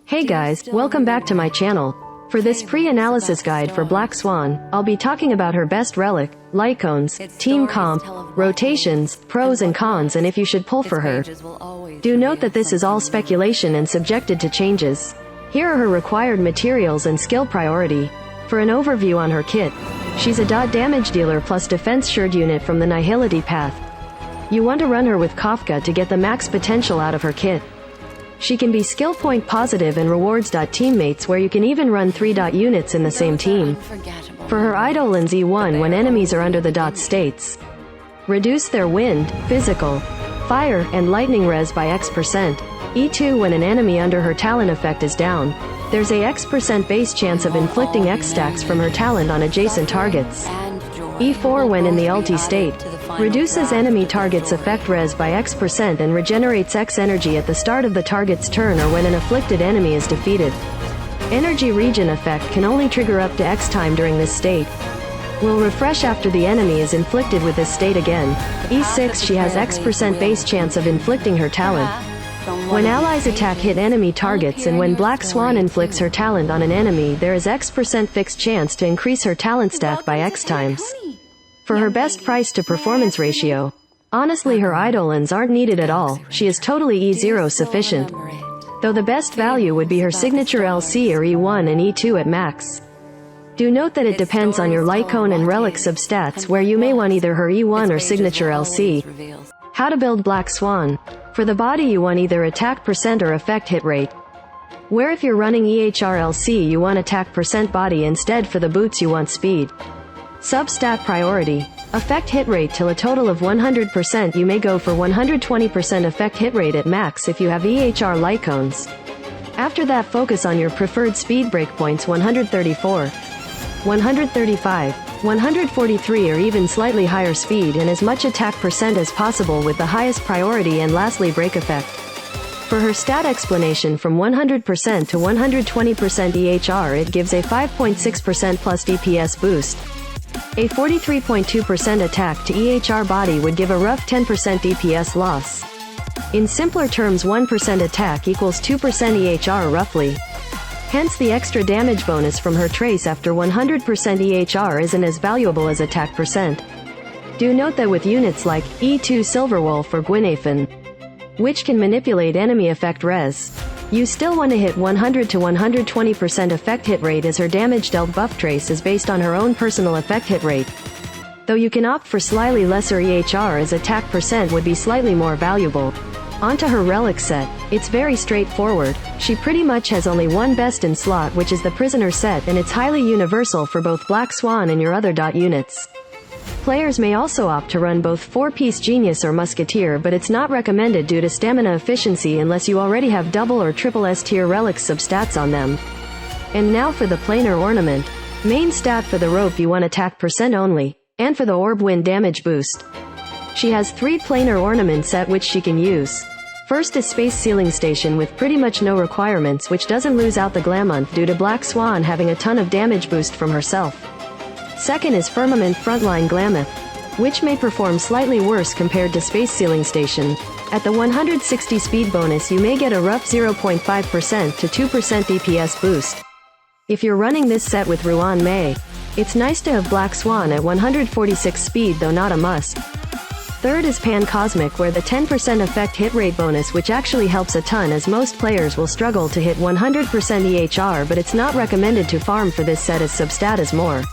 Hey guys, welcome back to my channel. For this pre-analysis guide for Black Swan, I'll be talking about her best relic, Lycones, team comp, rotations, pros and cons, and if you should pull for her. Do note that this is all speculation and subjected to changes. Here are her required materials and skill priority. For an overview on her kit, she's a damage dealer plus defense shard unit from the Nihility path. You want to run her with Kafka to get the max potential out of her kit. She can be skill point positive and rewards teammates, where you can even run 3 units in the same team. For her Eidolons E1 when enemies are under the states. Reduce their wind, physical, fire, and lightning res by X%. E2 when an enemy under her talent effect is down. There's a X% base chance of inflicting X stacks from her talent on adjacent targets. E4 when in the ulti state. Reduces enemy target's effect res by X% and regenerates X energy at the start of the target's turn or when an afflicted enemy is defeated. Energy regen effect can only trigger up to X time during this state. Will refresh after the enemy is inflicted with this state again. E6 she has X% base chance of inflicting her talent. When allies attack hit enemy targets and when Black Swan inflicts her talent on an enemy, there is X% fixed chance to increase her talent stack by X times. For her best price to performance ratio, honestly her Eidolons aren't needed at all, she is totally E0 sufficient. Though the best value would be her signature LC or E1 and E2 at max. Do note that it depends on your Lycone and Relic substats, where you may want either her E1 or signature LC. How to build Black Swan. For the body you want either attack percent or effect hit rate. Where if you're running EHRLC you want attack percent body instead, for the boots you want speed. Substat priority. Effect hit rate till a total of 100%. You may go for 120% effect hit rate at max if you have EHR Lycones. After that focus on your preferred speed breakpoints 134, 135, 143 or even slightly higher speed and as much attack percent as possible with the highest priority, and lastly break effect. For her stat explanation, from 100% to 120% EHR it gives a 5.6% plus DPS boost. A 43.2% attack to EHR body would give a rough 10% DPS loss. In simpler terms, 1% attack equals 2% EHR roughly. Hence the extra damage bonus from her trace after 100% EHR isn't as valuable as attack percent. Do note that with units like E2 Silverwolf or Gwynaphan, which can manipulate enemy effect res, you still want to hit 100 to 120% effect hit rate, as her damage dealt buff trace is based on her own personal effect hit rate. Though you can opt for slightly lesser EHR, as attack percent would be slightly more valuable. Onto her Relic Set. It's very straightforward. She pretty much has only one best in slot, which is the Prisoner set, and it's highly universal for both Black Swan and your other units. Players may also opt to run both 4-piece Genius or Musketeer, but it's not recommended due to stamina efficiency unless you already have double or triple S tier Relics substats on them. And now for the Planar Ornament. Main stat for the rope you want attack percent only, and for the orb wind damage boost. She has 3 Planar Ornaments at which she can use. First is Space Sealing Station with pretty much no requirements, which doesn't lose out the Glamonth due to Black Swan having a ton of damage boost from herself. Second is Firmament Frontline Glamoth, which may perform slightly worse compared to Space Sealing Station. At the 160 speed bonus you may get a rough 0.5% to 2% DPS boost. If you're running this set with Ruan Mei, it's nice to have Black Swan at 146 speed, though not a must. Third is Pan Cosmic, where the 10% effect hit rate bonus, which actually helps a ton as most players will struggle to hit 100% EHR, but it's not recommended to farm for this set as substat is more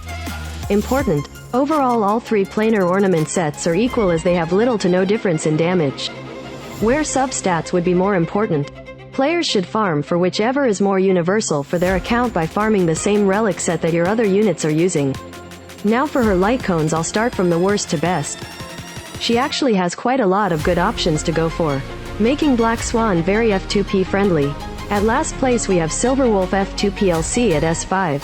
important. Overall, all 3 Planar Ornament sets are equal as they have little to no difference in damage. Where substats would be more important, players should farm for whichever is more universal for their account by farming the same Relic Set that your other units are using. Now for her Lycones, I'll start from the worst to best. She actually has quite a lot of good options to go for, making Black Swan very F2P friendly. At last place we have Silverwolf F2PLC at S5,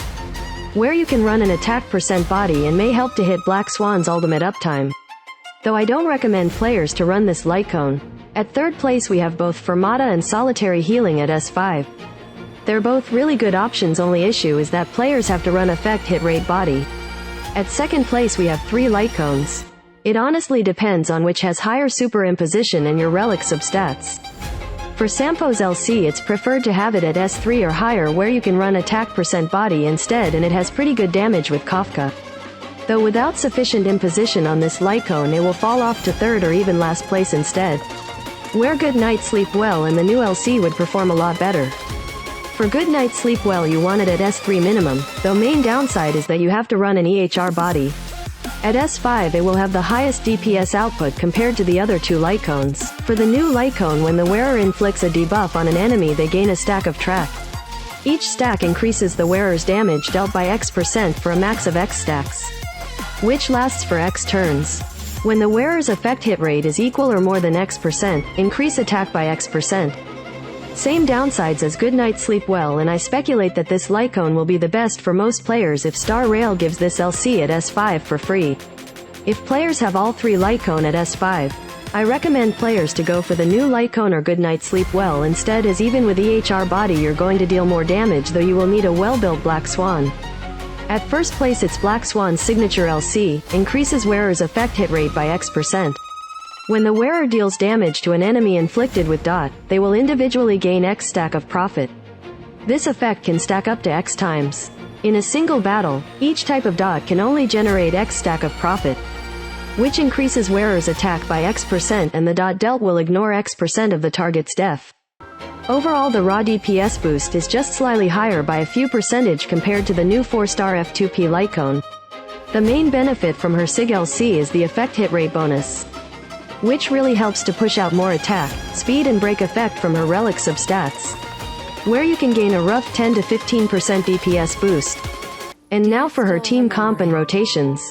where you can run an attack percent body and may help to hit Black Swan's ultimate uptime. Though I don't recommend players to run this Lycone. At third place we have both Fermata and Solitary Healing at S5. They're both really good options, only issue is that players have to run effect hit rate body. At second place we have 3 Lycones. It honestly depends on which has higher superimposition and your relic substats. For Sampo's LC, it's preferred to have it at S3 or higher, where you can run attack % body instead, and it has pretty good damage with Kafka. Though without sufficient imposition on this Lycone, it will fall off to 3rd or even last place instead. Wear Good Night Sleep Well and the new LC would perform a lot better. For Good Night Sleep Well, you want it at S3 minimum, though main downside is that you have to run an EHR body. At S5 it will have the highest DPS output compared to the other two Lycones. For the new Lycone, when the wearer inflicts a debuff on an enemy, they gain a stack of track. Each stack increases the wearer's damage dealt by X% for a max of X stacks, which lasts for X turns. When the wearer's effect hit rate is equal or more than X%, increase attack by X%. Same downsides as Good Night Sleep Well, and I speculate that this Lycone will be the best for most players if Star Rail gives this LC at S5 for free. If players have all three Lycone at S5, I recommend players to go for the new Lycone or Good Night Sleep Well instead, as even with EHR body you're going to deal more damage, though you will need a well-built Black Swan. At first place, it's Black Swan's signature LC, increases wearer's effect hit rate by X%. When the wearer deals damage to an enemy inflicted with dot, they will individually gain X stack of profit. This effect can stack up to X times. In a single battle, each type of dot can only generate X stack of profit, which increases wearer's attack by X%, and the dot dealt will ignore X% of the target's def. Overall, the raw DPS boost is just slightly higher by a few percentage compared to the new 4-star F2P Lycone. The main benefit from her SIG LC is the effect hit rate bonus, which really helps to push out more attack, speed and break effect from her Relic substats, where you can gain a rough 10 to 15% DPS boost. And now for her team comp and rotations.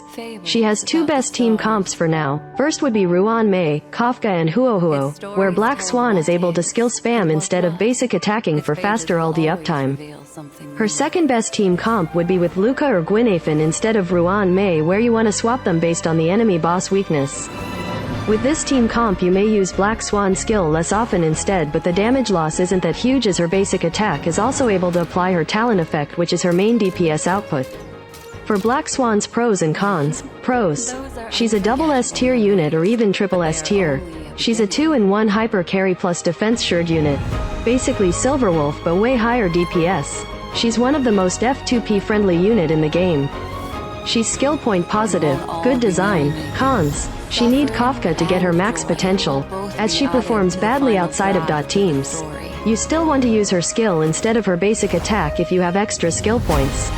She has two best team comps for now. First would be Ruan Mei, Kafka and Huohuo, where Black Swan is able to skill spam instead of basic attacking for faster ulti uptime. Her second best team comp would be with Luca or Gwynaphin instead of Ruan Mei, where you want to swap them based on the enemy boss weakness. With this team comp you may use Black Swan skill less often instead, but the damage loss isn't that huge as her basic attack is also able to apply her talent effect, which is her main DPS output. For Black Swan's pros and cons. Pros: she's a double S tier unit or even triple S tier. She's a 2-in-1 hyper carry plus defense shard unit. Basically Silverwolf but way higher DPS. She's one of the most F2P friendly unit in the game. She's skill point positive, good design. Cons: she need Kafka to get her max potential, as she performs badly outside of dot teams. You still want to use her skill instead of her basic attack if you have extra skill points.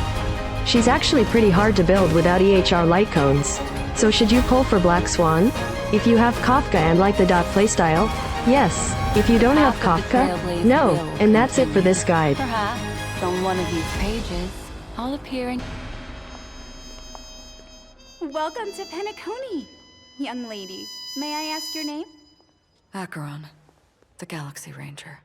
She's actually pretty hard to build without EHR Lycones. So should you pull for Black Swan? If you have Kafka and like the dot playstyle? Yes. If you don't have Kafka? No. And that's it for this guide. Perhaps on one of these pages, I'll appear in... Welcome to Penacony, young lady. May I ask your name? Acheron, the Galaxy Ranger.